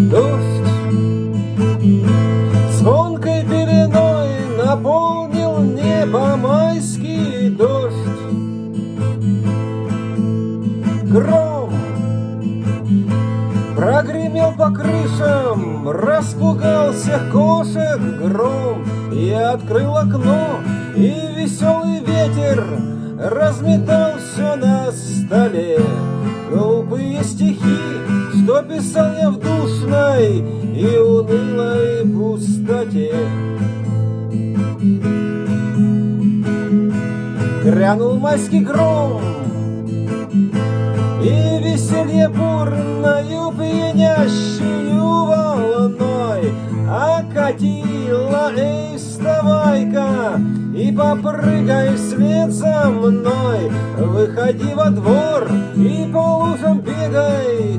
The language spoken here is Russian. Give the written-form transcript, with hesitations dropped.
Дождь звонкой пеленой наполнил небо майский дождь. Гром прогремел по крышам, распугал всех кошек гром. Я открыл окно, и веселый ветер разметал все на столе. Глупые стихи, что писал я в душной и унылой пустоте. Грянул майский гром, и веселье бурною пьянящую волной окатило. Эй, вставай-ка и попрыгай вслед за мной, выходи во двор и по лужам бегай,